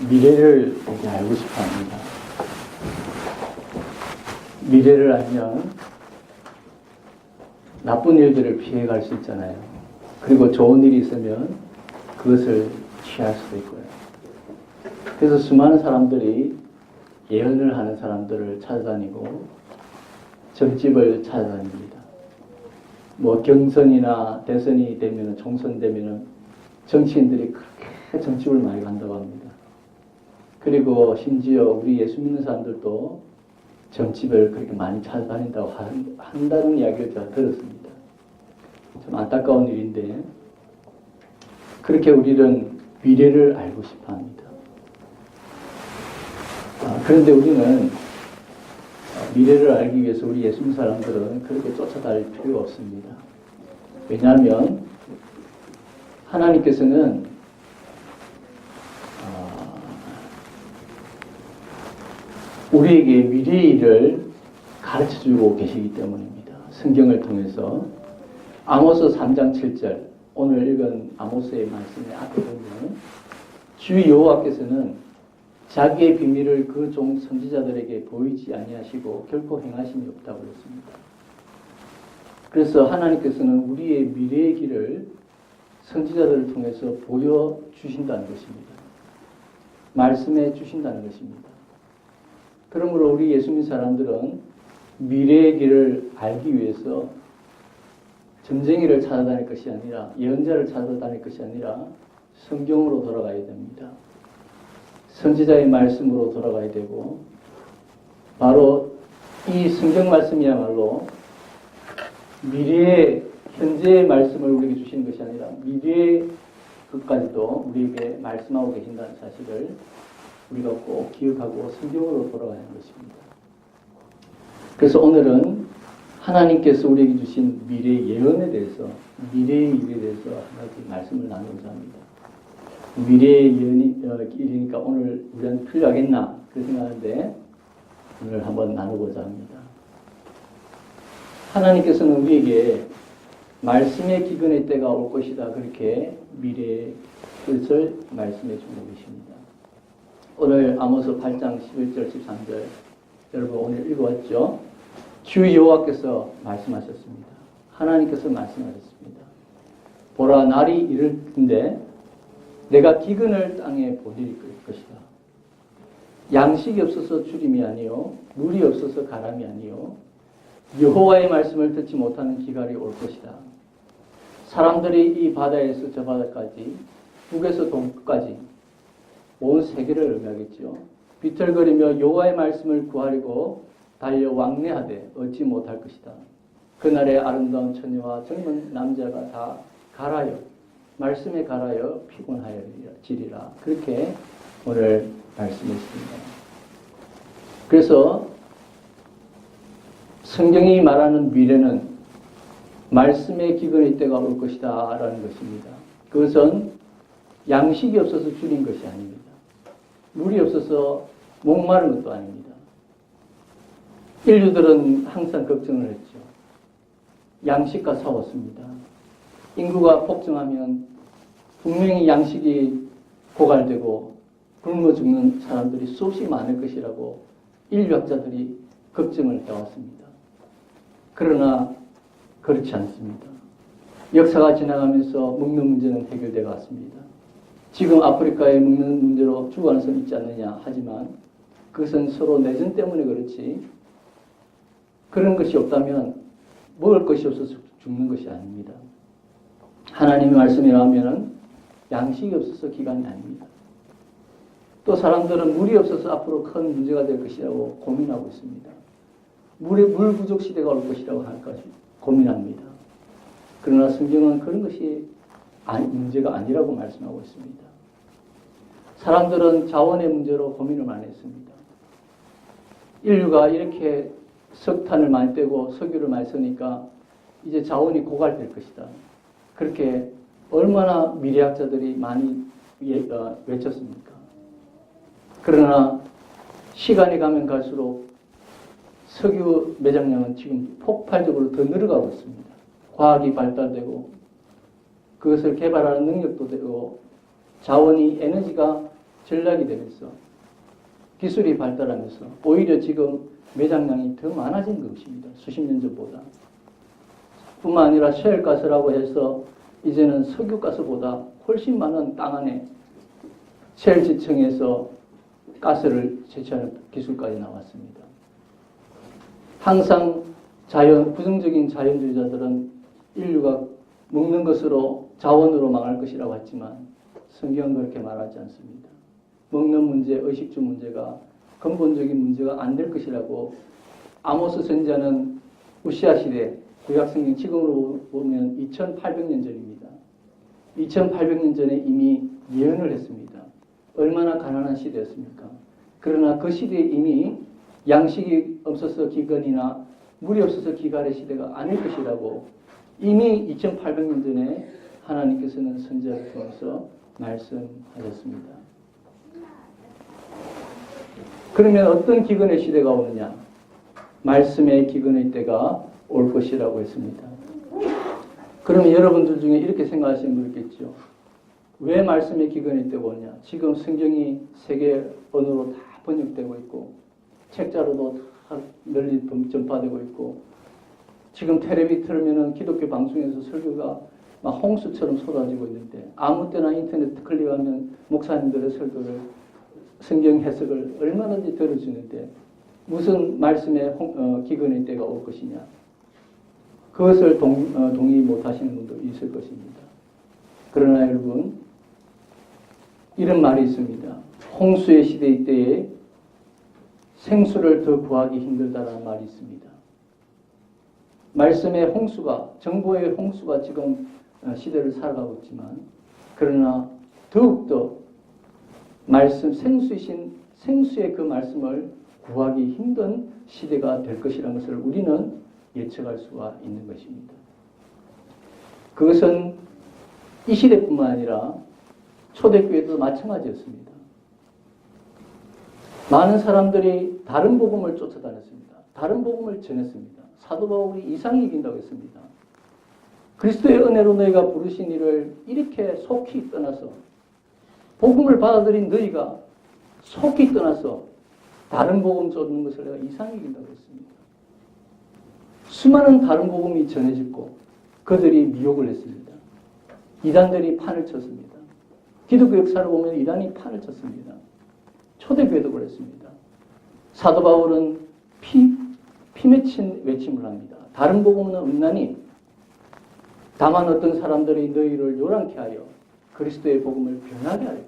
미래를 되게 알고 싶어 합니다. 미래를 알면 나쁜 일들을 피해갈 수 있잖아요. 그리고 좋은 일이 있으면 그것을 취할 수도 있고요. 그래서 수많은 사람들이 예언을 하는 사람들을 찾아다니고 점집을 찾아다닙니다. 뭐 경선이나 대선이 되면, 총선되면 정치인들이 그렇게 점집을 많이 간다고 합니다. 그리고 심지어 우리 예수 믿는 사람들도 점집을 그렇게 많이 찾아다닌다고 한다는 이야기를 제가 들었습니다. 좀 안타까운 일인데, 그렇게 우리는 미래를 알고 싶어 합니다. 그런데 우리는 미래를 알기 위해서 우리 예수 믿는 사람들은 그렇게 쫓아다닐 필요가 없습니다. 왜냐하면 하나님께서는 우리에게 미래의 일을 가르쳐주고 계시기 때문입니다. 성경을 통해서 아모스 3장 7절, 오늘 읽은 아모스의 말씀에 앞에 보면 주 여호와께서는 자기의 비밀을 그 종 선지자들에게 보이지 아니하시고 결코 행하심이 없다고 그랬습니다. 그래서 하나님께서는 우리의 미래의 길을 선지자들을 통해서 보여주신다는 것입니다. 말씀해 주신다는 것입니다. 그러므로 우리 예수 믿는 사람들은 미래의 길을 알기 위해서 점쟁이를 찾아다닐 것이 아니라, 예언자를 찾아다닐 것이 아니라 성경으로 돌아가야 됩니다. 선지자의 말씀으로 돌아가야 되고, 바로 이 성경 말씀이야말로 미래의, 현재의 말씀을 우리에게 주시는 것이 아니라 미래의 것까지도 우리에게 말씀하고 계신다는 사실을 우리가 꼭 기억하고 성경으로 돌아가야 하는 것입니다. 그래서 오늘은 하나님께서 우리에게 주신 미래의 예언에 대해서, 미래의 일에 대해서 한 가지 말씀을 나누고자 합니다. 미래의 일이니까 오늘 우리한테 필요하겠나 그렇게 생각하는데 오늘 한번 나누고자 합니다. 하나님께서는 우리에게 말씀의 기근의 때가 올 것이다, 그렇게 미래의 뜻을 말씀해 주고 계십니다. 오늘 아모스 8장 11절 13절 여러분 오늘 읽어왔죠? 주 여호와께서 말씀하셨습니다. 하나님께서 말씀하셨습니다. 보라, 날이 이를 텐데 내가 기근을 땅에 보낼 것이다. 양식이 없어서 주림이 아니요 물이 없어서 가람이 아니요 여호와의 말씀을 듣지 못하는 기갈이 올 것이다. 사람들이 이 바다에서 저 바다까지, 북에서 동까지 온 세계를 의미하겠죠. 비틀거리며 여호와의 말씀을 구하려고 달려 왕래하되 얻지 못할 것이다. 그날에 아름다운 처녀와 젊은 남자가 다 갈아요, 말씀에 갈아요 피곤하여지리라. 그렇게 오늘 말씀했습니다. 그래서 성경이 말하는 미래는 말씀의 기근의 때가 올 것이다 라는 것입니다. 그것은 양식이 없어서 줄인 것이 아닙니다. 물이 없어서 목마른 것도 아닙니다. 인류들은 항상 걱정을 했죠. 양식과 싸웠습니다. 인구가 폭증하면 분명히 양식이 고갈되고 굶어 죽는 사람들이 수없이 많을 것이라고 인류학자들이 걱정을 해왔습니다. 그러나 그렇지 않습니다. 역사가 지나가면서 먹는 문제는 해결되어 왔습니다. 지금 아프리카에 먹는 문제로 죽어가는 사람이 있지 않느냐 하지만 그것은 서로 내전 때문에 그렇지, 그런 것이 없다면 먹을 것이 없어서 죽는 것이 아닙니다. 하나님의 말씀이라면 양식이 없어서 기간이 아닙니다. 또 사람들은 물이 없어서 앞으로 큰 문제가 될 것이라고 고민하고 있습니다. 물 부족 시대가 올 것이라고 할까지 고민합니다. 그러나 성경은 그런 것이 문제가 아니라고 말씀하고 있습니다. 사람들은 자원의 문제로 고민을 많이 했습니다. 인류가 이렇게 석탄을 많이 떼고 석유를 많이 쓰니까 이제 자원이 고갈될 것이다. 그렇게 얼마나 미래학자들이 많이 외쳤습니까? 그러나 시간이 가면 갈수록 석유 매장량은 지금 폭발적으로 더 늘어가고 있습니다. 과학이 발달되고 그것을 개발하는 능력도 되고 자원이, 에너지가 전략이 되면서 기술이 발달하면서 오히려 지금 매장량이 더 많아진 것입니다. 수십 년 전보다. 뿐만 아니라 셰일가스라고 해서 이제는 석유가스보다 훨씬 많은 땅 안에 셰일 지층에서 가스를 채취하는 기술까지 나왔습니다. 항상 부정적인 자연주의자들은 인류가 먹는 것으로 자원으로 망할 것이라고 했지만 성경은 그렇게 말하지 않습니다. 먹는 문제, 의식주 문제가 근본적인 문제가 안 될 것이라고 아모스 선지자는 우시아 시대 구약성경 지금으로 보면 2800년 전입니다. 2800년 전에 이미 예언을 했습니다. 얼마나 가난한 시대였습니까? 그러나 그 시대에 이미 양식이 없어서 기근이나 물이 없어서 기갈의 시대가 아닐 것이라고 이미 2800년 전에 하나님께서는 선지자를 통해서 말씀하셨습니다. 그러면 어떤 기근의 시대가 오느냐? 말씀의 기근의 때가 올 것이라고 했습니다. 그러면 여러분들 중에 이렇게 생각하시는 분 있겠죠. 왜 말씀의 기근의 때가 오느냐? 지금 성경이 세계 언어로 다 번역되고 있고 책자로도 다 널리 전파되고 있고 지금 텔레비 틀으면 기독교 방송에서 설교가 막 홍수처럼 쏟아지고 있는데 아무 때나 인터넷 클릭하면 목사님들의 설교를 성경 해석을 얼마든지 들어주는데 무슨 말씀의 기근의 때가 올 것이냐. 그것을 동의 못하시는 분도 있을 것입니다. 그러나 여러분 이런 말이 있습니다. 홍수의 시대의 때에 생수를 더 구하기 힘들다라는 말이 있습니다. 말씀의 홍수가 정보의 홍수가 지금 시대를 살아가고 있지만 그러나 더욱더 말씀 생수의 그 말씀을 구하기 힘든 시대가 될 것이라는 것을 우리는 예측할 수가 있는 것입니다. 그것은 이 시대뿐만 아니라 초대교회도 마찬가지였습니다. 많은 사람들이 다른 복음을 쫓아다녔습니다. 다른 복음을 전했습니다. 사도 바울이 이상이 이긴다고 했습니다. 그리스도의 은혜로 너희가 부르신 이를 이렇게 속히 떠나서 복음을 받아들인 너희가 속히 떠나서 다른 복음 쫓는 것을 내가 이상히 이긴다고 했습니다. 수많은 다른 복음이 전해졌고 그들이 미혹을 했습니다. 이단들이 판을 쳤습니다. 기독교 역사를 보면 이단이 판을 쳤습니다. 초대교회도 그랬습니다. 사도 바울은 피 맺힌 외침을 합니다. 다른 복음은 없나니 다만 어떤 사람들이 너희를 요란케 하여 그리스도의 복음을 변하게 하려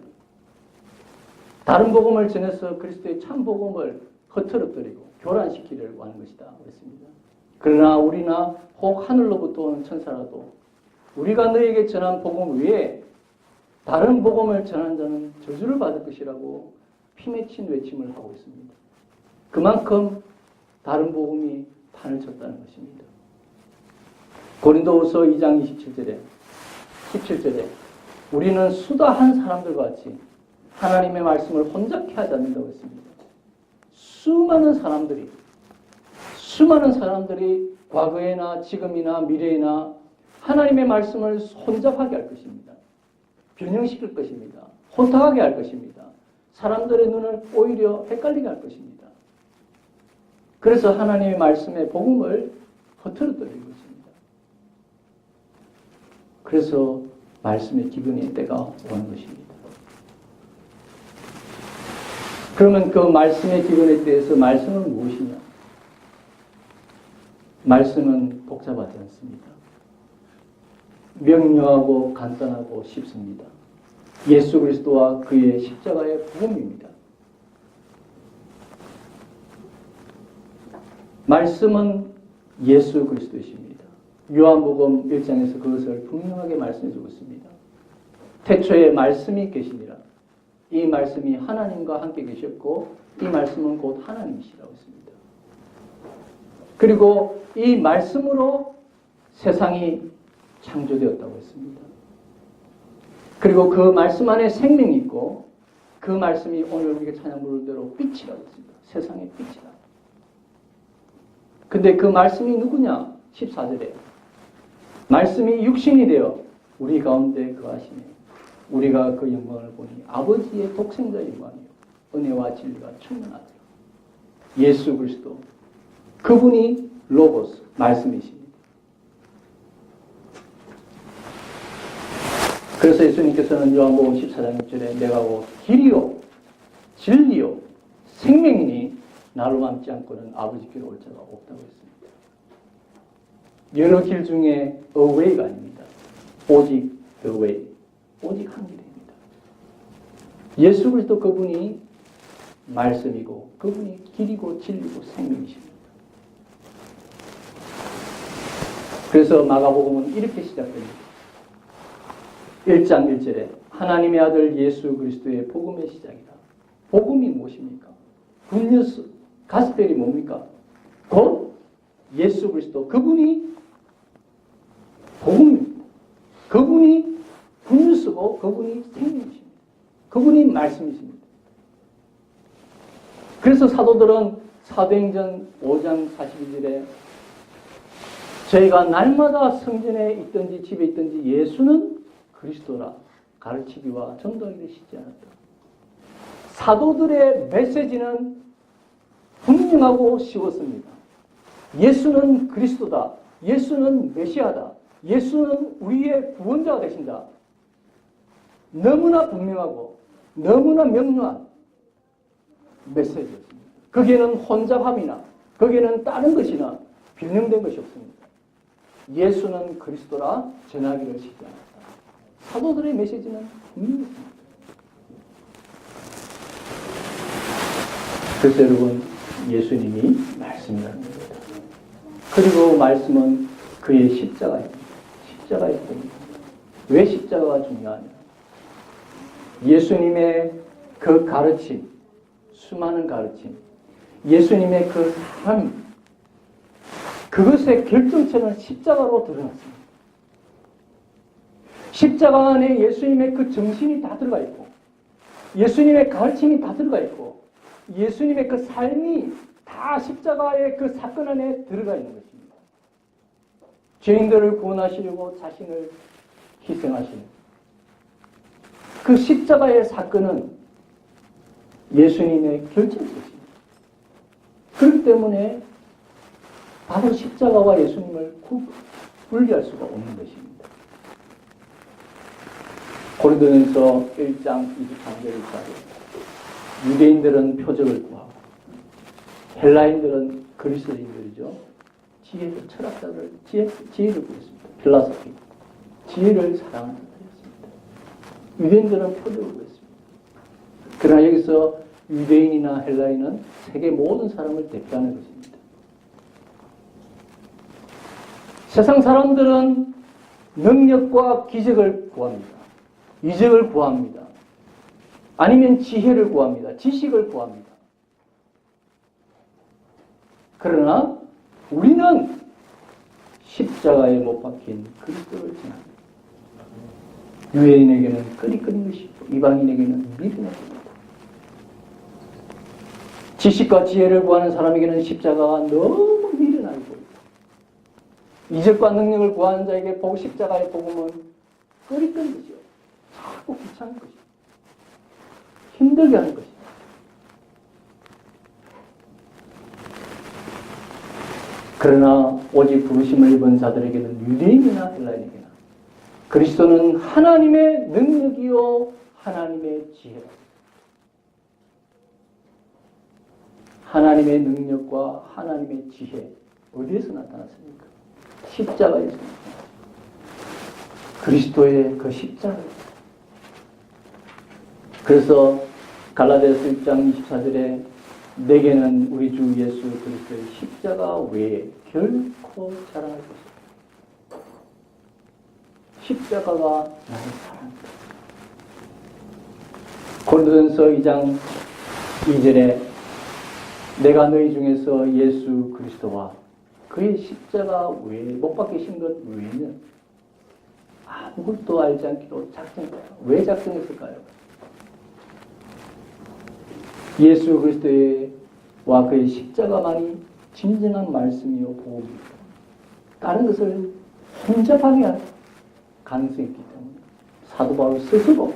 다른 복음을 전해서 그리스도의 참 복음을 흐트러뜨리고 교란시키려고 하는 것이다 그랬습니다. 그러나 우리나 혹 하늘로부터 오는 천사라도 우리가 너희에게 전한 복음 외에 다른 복음을 전한 자는 저주를 받을 것이라고 피맺힌 외침을 하고 있습니다. 그만큼 다른 복음이 판을 쳤다는 것입니다. 고린도후서 2장 17절에 우리는 수다한 사람들과 같이 하나님의 말씀을 혼잡케 하지 않는다고 했습니다. 수많은 사람들이 과거에나 지금이나 미래에나 하나님의 말씀을 혼잡하게 할 것입니다. 변형시킬 것입니다. 혼탁하게 할 것입니다. 사람들의 눈을 오히려 헷갈리게 할 것입니다. 그래서 하나님의 말씀의 복음을 흐트러뜨리는 것입니다. 그래서 말씀의 기근의 때가 오는 것입니다. 그러면 그 말씀의 기근의 때에서 말씀은 무엇이냐? 말씀은 복잡하지 않습니다. 명료하고 간단하고 쉽습니다. 예수 그리스도와 그의 십자가의 복음입니다. 말씀은 예수 그리스도이십니다. 요한복음 1장에서 그것을 분명하게 말씀해 주고 있습니다. 태초에 말씀이 계시니라. 이 말씀이 하나님과 함께 계셨고 이 말씀은 곧 하나님이시라고 했습니다. 그리고 이 말씀으로 세상이 창조되었다고 했습니다. 그리고 그 말씀 안에 생명이 있고 그 말씀이 오늘 우리가 찬양 부르는 대로 빛이라고 했습니다. 세상의 빛이라. 근데 그 말씀이 누구냐? 14절에 말씀이 육신이 되어 우리 가운데 거하시네. 우리가 그 영광을 보니 아버지의 독생자 영광이요 은혜와 진리가 충만하더라. 예수 그리스도 그분이 로고스 말씀이십니다. 그래서 예수님께서는 요한복음 14장 6절에 내가 곧 길이요 진리요 생명이니 나로 남지 않고는 아버지께로 올 자가 없다고 했습니다. 여러 길 중에 a way가 아닙니다. 오직 the way. 오직 한 길입니다. 예수 그리스도 그분이 말씀이고 그분이 길이고 진리고 생명이십니다. 그래서 마가복음은 이렇게 시작됩니다. 1장 1절에 하나님의 아들 예수 그리스도의 복음의 시작이다. 복음이 무엇입니까? 굿뉴스, 가스펠이 뭡니까? 곧 예수 그리스도 그분이 복음입니다. 그분이 굿뉴스고 그분이 생명이십니다. 그분이 말씀이십니다. 그래서 사도들은 사도행전 5장 42절에 저희가 날마다 성전에 있든지 집에 있든지 예수는 그리스도라 가르치기와 전도하기를 쉬지 않았다. 사도들의 메시지는 분명하고 쉬웠습니다. 예수는 그리스도다. 예수는 메시아다. 예수는 우리의 구원자가 되신다. 너무나 분명하고 너무나 명료한 메시지였습니다. 거기에는 혼잡함이나 거기에는 다른 것이나 변형된 것이 없습니다. 예수는 그리스도라 전하기를 쉬지 않았다. 사도들의 메시지는 분명했습니다. 그래서 여러분 예수님이 말씀이라는 겁니다. 그리고 말씀은 그의 십자가입니다. 십자가의 복음입니다. 왜 십자가가 중요하냐? 예수님의 그 가르침, 수많은 가르침, 예수님의 그 삶, 그것의 결정체는 십자가로 드러났습니다. 십자가 안에 예수님의 그 정신이 다 들어가 있고 예수님의 가르침이 다 들어가 있고 예수님의 그 삶이 다 십자가의 그 사건 안에 들어가 있는 것입니다. 죄인들을 구원하시려고 자신을 희생하시는 그 십자가의 사건은 예수님의 결정체입니다. 그렇기 때문에 바로 십자가와 예수님을 분리할 수가 없는 것입니다. 고린도전서 1장 23절까지 유대인들은 표적을 구하고 헬라인들은 그리스도인들이죠. 지혜를 철학자를 지혜를 구했습니다. 필라소피 지혜를 사랑하는 자였습니다. 유대인들은 표적을 구했습니다. 그러나 여기서 유대인이나 헬라인은 세계 모든 사람을 대표하는 것입니다. 세상 사람들은 능력과 기적을 구합니다. 이적을 구합니다. 아니면 지혜를 구합니다. 지식을 구합니다. 그러나 우리는 십자가에 못 박힌 그리스도를 지납니다. 유대인에게는 끈이 것이 있고 이방인에게는 미련한 것입니다. 지식과 지혜를 구하는 사람에게는 십자가가 너무 미련하게 보입니다. 이적과 능력을 구하는 자에게 십자가의 복음은 끈 것이요. 자꾸 귀찮은 것이요. 힘들게 하는 것이요. 그러나 오직 부르심을 입은 자들에게는 유대인이나 헬라인에게나 그리스도는 하나님의 능력이요 하나님의 지혜라. 하나님의 능력과 하나님의 지혜 어디에서 나타났습니까? 십자가에서 나타났습니다. 그리스도의 그 십자가. 그래서 갈라디아서 1장 24절에 내게는 우리 주 예수 그리스도의 십자가 외에 결코 자랑할 것이다. 십자가가 나를 사랑한다. 고린도전서 2장 2절에 내가 너희 중에서 예수 그리스도와 그의 십자가 외에 못 박히신 것 외에는 아무것도 알지 않기로 작정했다. 왜 작정했을까요? 예수 그리스도와 그의 십자가만이 진정한 말씀이요 복음입니다. 다른 것을 혼잡하게 할 가능성이 있기 때문에 사도 바울 스스로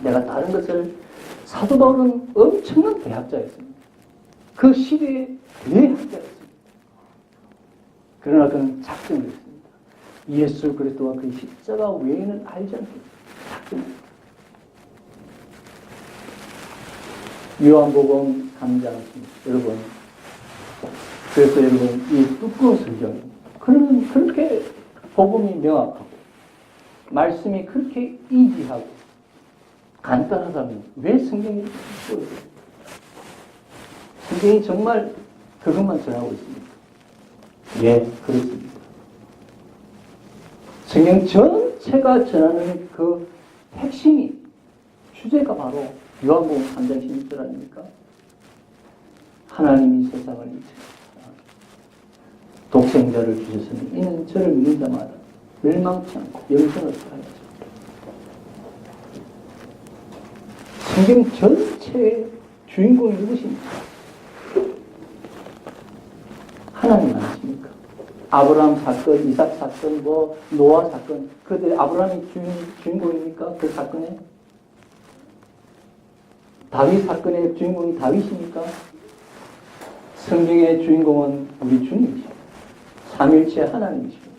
내가 다른 것을 사도 바울은 엄청난 대학자였습니다. 그 시대의 대학자였습니다. 그러나 그는 작정을 했습니다. 예수 그리스도와 그 십자가 외에는 알지 않습니다. 작정을 요한복음 3장 여러분, 그래서 여러분 이 두꺼운 성경 그러면 그렇게 복음이 명확하고 말씀이 그렇게 이지하고 간단하다면 왜 성경이 이렇게 두꺼워요? 성경이 정말 그것만 전하고 있습니까? 예, 그렇습니다. 성경 전체가 전하는 그 핵심이 주제가 바로 요한복음 3장 16절 아닙니까? 하나님이 세상을 이처럼 독생자를 주셨으니 이는 저를 믿는 자마다 멸망치 않고 영생을 얻게 성경 전체의 주인공이 누구십니까? 하나님 아니십니까? 아브라함 사건, 이삭 사건, 노아 사건, 그들 아브라함이 주인공입니까? 그 사건에? 다윗 사건의 주인공이 다윗입니까? 성경의 주인공은 우리 주님이십니다. 삼일체 하나님이십니다.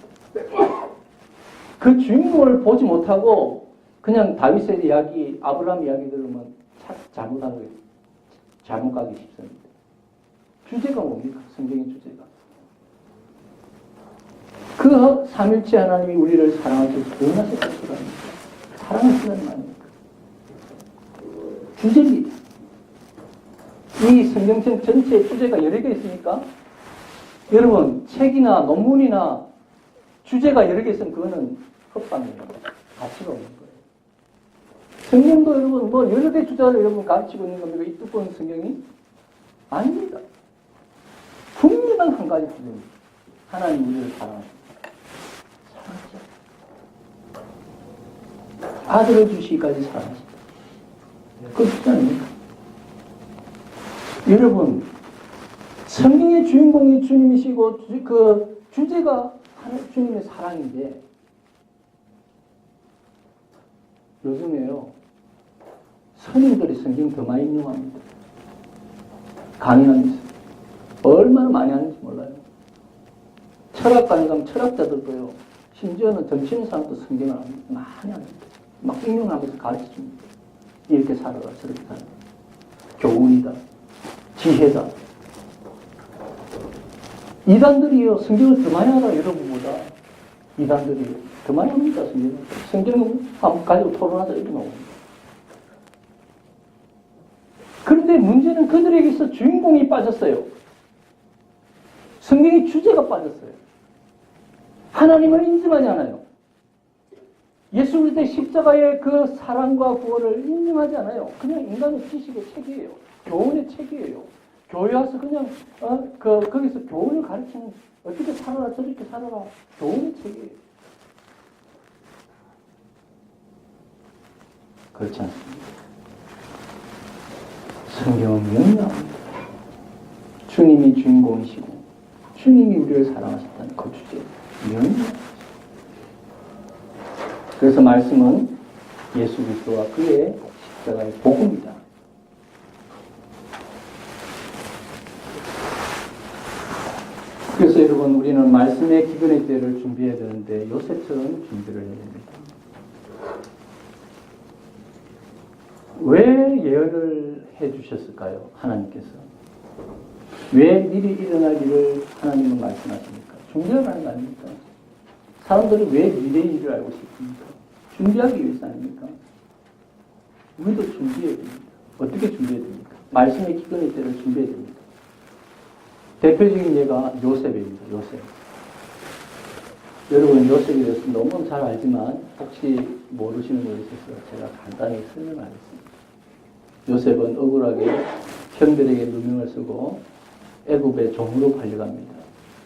그 주인공을 보지 못하고 그냥 다윗의 이야기, 아브라함 이야기 들으면 잘못 가기 쉽습니다. 주제가 뭡니까? 성경의 주제가. 그 삼일체 하나님이 우리를 사랑하셔서 구원하셨다는 소리입니다. 사랑하시다는 말입니까? 주제입니다. 이 성경책 전체의 주제가 여러 개 있으니까 여러분 책이나 논문이나 주제가 여러 개 있으면 그거는 헛방이에요. 가치가 없는 거예요. 성경도 여러분 여러 개 주제를 여러분 가르치고 있는 겁니까? 이 두꺼운 성경이? 아닙니다. 분명한 한 가지 주제입니다. 하나님 우리를 사랑하십니다. 사랑하십니다. 아들을 주시기까지 사랑하십니다. 그 주제 아닙니까? 여러분 성경의 주인공이 주님이시고 그 주제가 주님의 사랑인데 요즘에요 선임들이 성경 더 많이 인용합니다. 강의하면서 얼마나 많이 하는지 몰라요. 철학관에 가면 철학자들도요 심지어는 정치하는 사람도 성경을 많이 합니다. 막 인용하면서 가르쳐줍니다. 이렇게 살아라 저렇게 살아라. 교훈이다. 지혜다. 이단들이요 성경을 더 많이 하라 여러분보다 이단들이 더 많이 합니다. 성경을 한번 가지고 토론하자 이렇게 나옵니다. 그런데 문제는 그들에게서 주인공이 빠졌어요. 성경의 주제가 빠졌어요. 하나님을 인정하지 않아요. 예수 그리스도의 십자가의 그 사랑과 구원을 인정하지 않아요. 그냥 인간의 지식의 책이에요. 교훈의 책이에요. 교회 와서 그냥 거기서 교훈을 가르치는 어떻게 살아라 저렇게 살아라 교훈의 책이에요. 그렇지 않습니다. 성경은 명료합니다. 주님이 주인공이시고 주님이 우리를 사랑하셨다는 그 주제 명료합니다. 그래서 말씀은 예수 그리스도와 그의 십자가의 복음이다. 그래서 여러분 우리는 말씀의 기근의 때를 준비해야 되는데 요셉처럼 준비를 해야 됩니다. 왜 예언을 해주셨을까요? 하나님께서. 왜 미리 일어날 일을 하나님은 말씀하십니까? 준비하라는 거 아닙니까? 사람들은 왜 미래의 일을 알고 싶습니까? 준비하기 위해서 아닙니까? 우리도 준비해야 됩니다. 어떻게 준비해야 됩니까? 말씀의 기근의 때를 준비해야 됩니다. 대표적인 예가 요셉입니다. 요셉. 여러분 요셉에 대해서 너무 잘 알지만 혹시 모르시는 분이 있어서 제가 간단히 설명하겠습니다. 요셉은 억울하게 형들에게 누명을 쓰고 애굽의 종으로 팔려갑니다.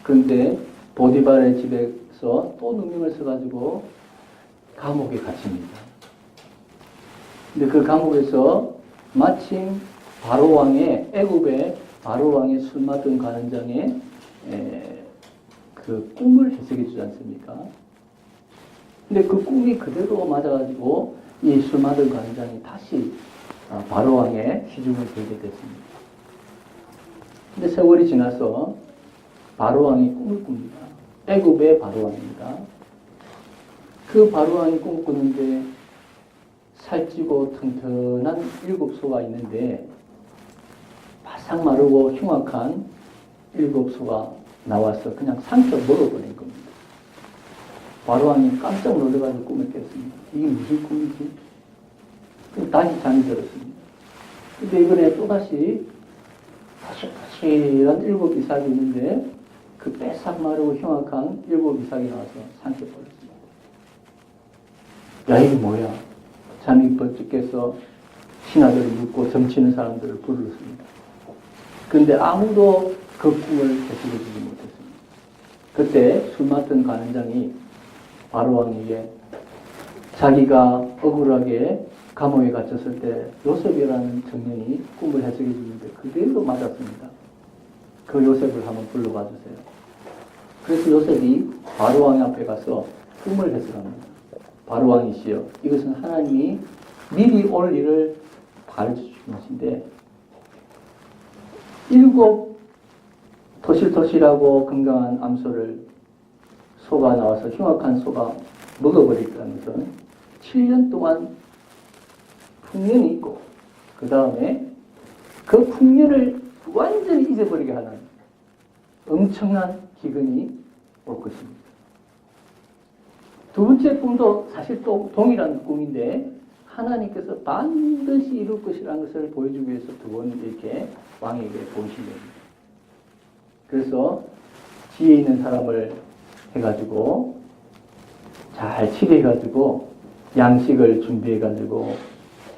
그런데 보디발의 집에서 또 누명을 써가지고 감옥에 갇힙니다. 근데 그 감옥에서 마침 바로 왕의 애굽의 바로 왕의 술 맡은 관원장의 그 꿈을 해석해 주지 않습니까? 근데 그 꿈이 그대로 맞아가지고 이 수많은 관장이 다시 바로왕의 시중을 들게 됐습니다. 근데 세월이 지나서 바로왕이 꿈을 꿉니다. 애굽의 바로왕입니다. 그 바로왕이 꿈을 꾸는데 살찌고 튼튼한 7소가 있는데 바싹 마르고 흉악한 7소가 나와서 그냥 삼켜 먹어버린 겁니다. 바로왕이 깜짝 놀라가지고 꿈을 깼습니다. 이게 무슨 꿈이지? 다시 잠이 들었습니다. 근데 이번에 또다시 다시란 7 이삭이 있는데 그 빼싹 마르고 흉악한 7 이삭이 나와서 삼켜버렸습니다. 야, 이게 뭐야? 잠이 번쩍 깨서 신하들을 묻고 점치는 사람들을 불렀습니다. 그런데 아무도 그 꿈을 해석해주지 못했습니다. 그때 술 맡은 관원장이 바로왕에게 자기가 억울하게 감옥에 갇혔을 때 요셉이라는 청년이 꿈을 해석해 주는데 그대로 맞았습니다. 그 요셉을 한번 불러봐 주세요. 그래서 요셉이 바로왕 앞에 가서 꿈을 해석합니다. 바로왕이시여, 이것은 하나님이 미리 올 일을 가르쳐 주신 것인데 7 토실토실하고 건강한 암소를 소가 나와서 흉악한 소가 먹어버렸다는 것은 7년 동안 풍년이 있고 그 다음에 그 풍년을 완전히 잊어버리게 하는 엄청난 기근이 올 것입니다. 두 번째 꿈도 사실 또 동일한 꿈인데 하나님께서 반드시 이룰 것이라는 것을 보여주기 위해서 2번 이렇게 왕에게 보이신 겁니다. 그래서 지혜 있는 사람을 해가지고 잘 치료해가지고 양식을 준비해가지고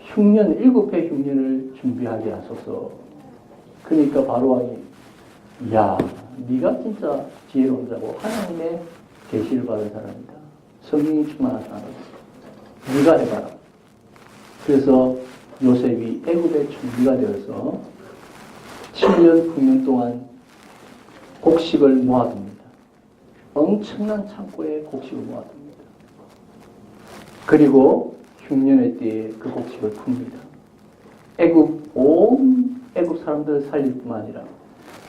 흉년 7회 흉년을 준비하게 하소서. 그러니까 바로왕이 야, 네가 진짜 지혜로운 자고 하나님의 계시를 받은 사람이다. 성령이 충만한 사람이다. 네가 해봐라. 그래서 요셉이 애굽의 총리가 되어서 7년 흉년 동안 곡식을 모아둡니다. 엄청난 창고에 곡식을 모아둡니다. 그리고 흉년의 때에 그 곡식을 풉니다. 온 애굽 사람들을 살릴 뿐만 아니라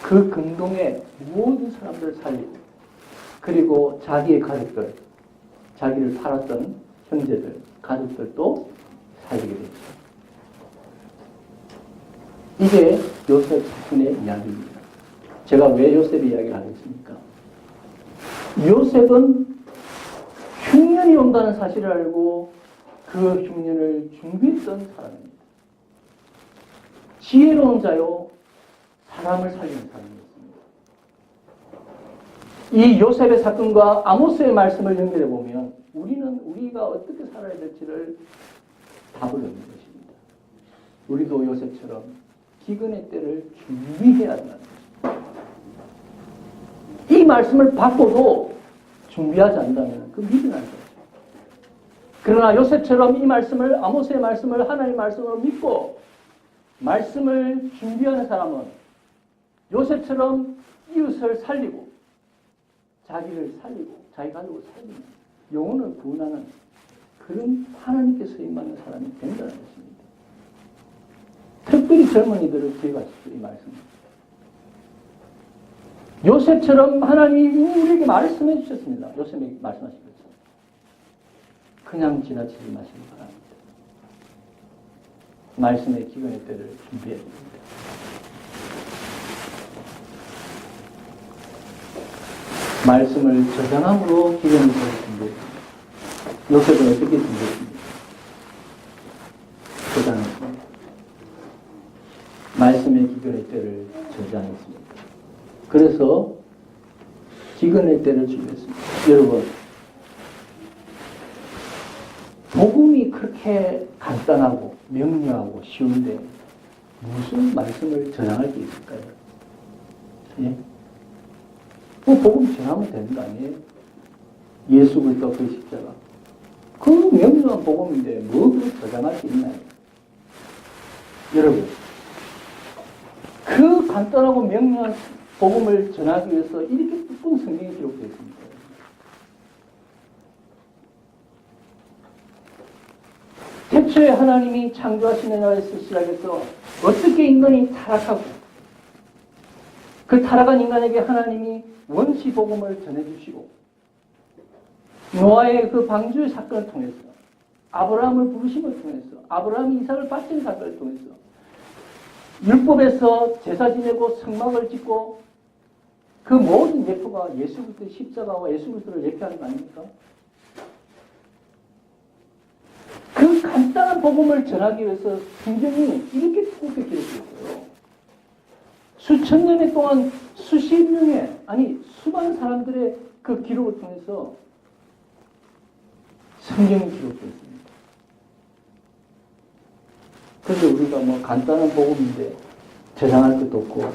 그 근동의 모든 사람들을 살리고 그리고 자기의 가족들, 자기를 팔았던 형제들, 가족들도 살리게 됐죠. 이게 요셉 사건의 이야기입니다. 제가 왜 요셉의 이야기를 하겠습니까? 요셉은 흉년이 온다는 사실을 알고 그 흉년을 준비했던 사람입니다. 지혜로운 자요, 사람을 살리는 사람이었습니다. 이 요셉의 사건과 아모스의 말씀을 연결해 보면 우리가 어떻게 살아야 될지를 답을 얻는 것입니다. 우리도 요셉처럼 기근의 때를 준비해야 한다는 것입니다. 이 말씀을 받고도 준비하지 않는다면 그 미련한 거죠. 그러나 요셉처럼 이 말씀을, 아모스의 말씀을 하나님의 말씀으로 믿고 말씀을 준비하는 사람은 요셉처럼 이웃을 살리고 자기를 살리고 자기 가족을 살리는 영혼을 구원하는 그런 하나님께 쓰임받는 사람이 된다는 것입니다. 특별히 젊은이들을 기억하십시오. 이 말씀. 요셉처럼 하나님이 우리에게 말씀해 주셨습니다. 요셉에게 말씀하신 것처럼. 그냥 지나치지 마시기 바랍니다. 말씀의 기근의 때를 준비해야 됩니다. 말씀을 저장함으로 기근의 때를 준비했습니다. 요셉은 어떻게 준비했습니까? 저장했습니다. 말씀의 기근의 때를 저장했습니다. 그래서 기근의 때를 준비했습니다. 여러분, 복음이 그렇게 간단하고 명료하고 쉬운데 무슨 말씀을 저장할 게 있을까요? 예? 뭐 복음 전하면 되는 거 아니에요? 예수 그리스도 그 십자가. 그 명료한 복음인데 뭐 저장할 게 있나요? 여러분, 그 간단하고 명료한 복음을 전하기 위해서 이렇게 두꺼운 성경이 기록되어 있습니다. 태초에 하나님이 창조하시는 날에서 시작해서 어떻게 인간이 타락하고 그 타락한 인간에게 하나님이 원시 복음을 전해주시고 노아의 그 방주의 사건을 통해서 아브라함을 부르심을 통해서 아브라함이 이삭을 바친 사건을 통해서 율법에서 제사 지내고 성막을 짓고 그 모든 예표가 예수 그리스도의 십자가와 예수 그리스도를 예표하는 거 아닙니까? 그 간단한 복음을 전하기 위해서 성경이 이렇게 두껍게 기록되어 있어요. 수천 년의 동안 수십 명의 아니 수많은 사람들의 그 기록을 통해서 성경이 기록되어 있습니다. 그런데 우리가 뭐 간단한 복음인데 저장할 것도 없고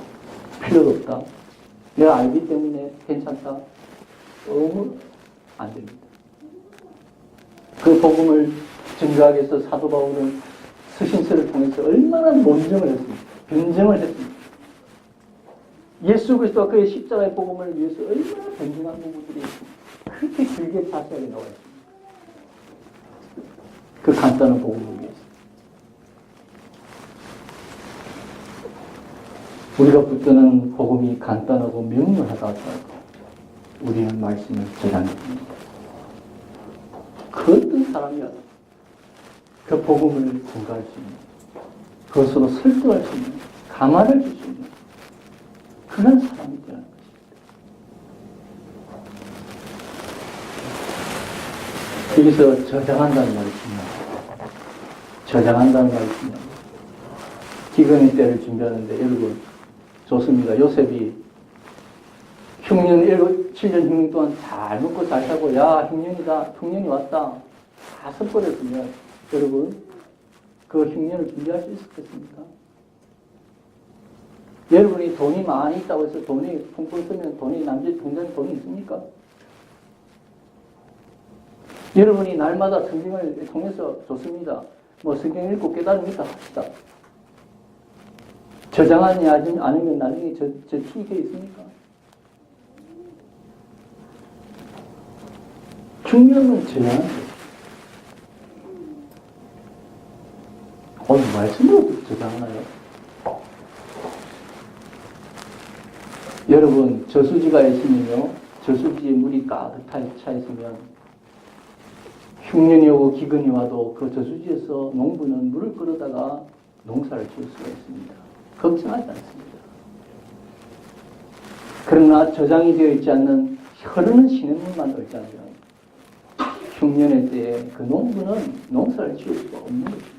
필요도 없다. 내가 알기 때문에 괜찮다. 너무 안 됩니다. 그 복음을 증거하기 위해서 사도 바울은 서신서를 통해서 얼마나 논증을 했습니까? 변증을 했습니다. 예수 그리스도와 그의 십자가의 복음을 위해서 얼마나 변증한 부분들이 그렇게 길게 자세하게 나와 있습니다. 그 간단한 복음을 위해서. 우리가 붙드는 복음이 간단하고 명료하다 하더라도 우리는 말씀을 저장합니다. 그 어떤 사람이라도 그 복음을 증거할 수 있는, 그것으로 설득할 수 있는, 감화를 줄 수 있는 그런 사람이 되는 것입니다. 여기서 저장한다는 말이 중요합니다. 저장한다는 말이 중요합니다. 기근의 때를 준비하는데 여러분 좋습니다. 요셉이 흉년 7년 흉년 동안 잘 먹고 잘 살고 야 흉년이다. 흉년이 왔다. 다 섞어냈으면 여러분 그 흉년을 준비할 수 있었겠습니까? 여러분이 돈이 많이 있다고 해서 돈이 풍풍 쓰면 돈이 남들 통장에 돈이 있습니까? 여러분이 날마다 성경을 통해서 좋습니다. 뭐 성경 읽고 깨달으니까 합시다. 저장하지 않으면 나중에 저축이 되어 있습니까? 중요한 건 저장하는 거예요. 말씀으로 저장하나요? 여러분 저수지가 있으면요, 저수지에 물이 가득 차 있으면 흉년이 오고 기근이 와도 그 저수지에서 농부는 물을 끌어다가 농사를 지을 수가 있습니다. 걱정하지 않습니다. 그러나 저장이 되어 있지 않는 흐르는 시냇물만 있다면 흉년의 때에 그 농부는 농사를 지을 수가 없는 것입니다.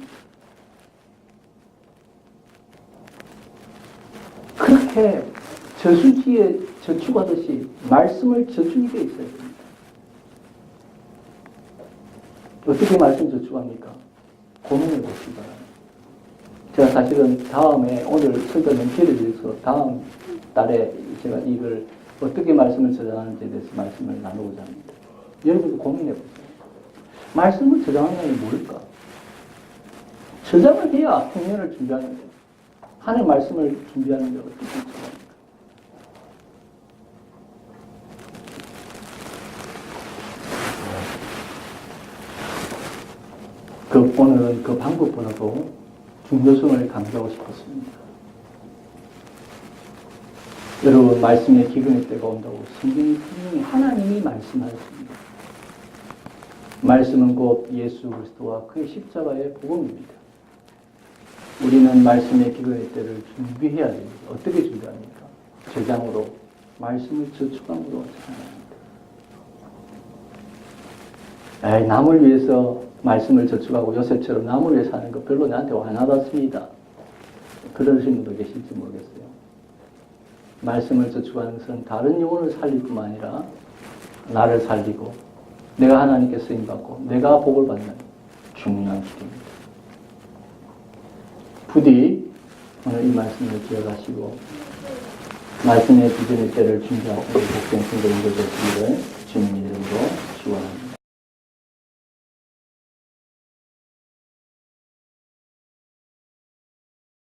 그렇게 저수지에 저축하듯이 말씀을 저축이 되어 있어야 됩니다. 어떻게 말씀 저축합니까? 고민해 보시기 바랍니다. 제가 사실은 다음에 오늘 설교 연기를 위해서 다음 달에 제가 이걸 어떻게 말씀을 저장하는지에 대해서 말씀을 나누고자 합니다. 여러분도 고민해 보세요. 말씀을 저장하는 게 뭘까? 저장을 해야 흉년을 준비하는 거예요. 하나님의 말씀을 준비하는 게 어떻게 저장합니까? 오늘은 그 방법보다도 중요성을 강조하고 싶었습니다. 여러분, 말씀에 기근의 때가 온다고 성경이 분명히 하나님이 말씀하셨습니다. 말씀은 곧 예수 그리스도와 그의 십자가의 복음입니다. 우리는 말씀의 기근의 때를 준비해야 됩니다. 어떻게 준비합니까? 저장으로, 말씀을 저축함으로 저장합니다. 남을 위해서 말씀을 저축하고 요셉처럼 남을 위해서 하는 거 별로 나한테 와닿았습니다. 그러신 분도 계실지 모르겠어요. 말씀을 저축하는 것은 다른 영혼을 살릴 뿐만 아니라 나를 살리고 내가 하나님께 쓰임받고 내가 복을 받는 중요한 길입니다. 부디 오늘 이 말씀을 기억하시고 말씀의 기준의 때를 준비하고 복된 성도 인도되시기를 주님 이름으로 축원합니다.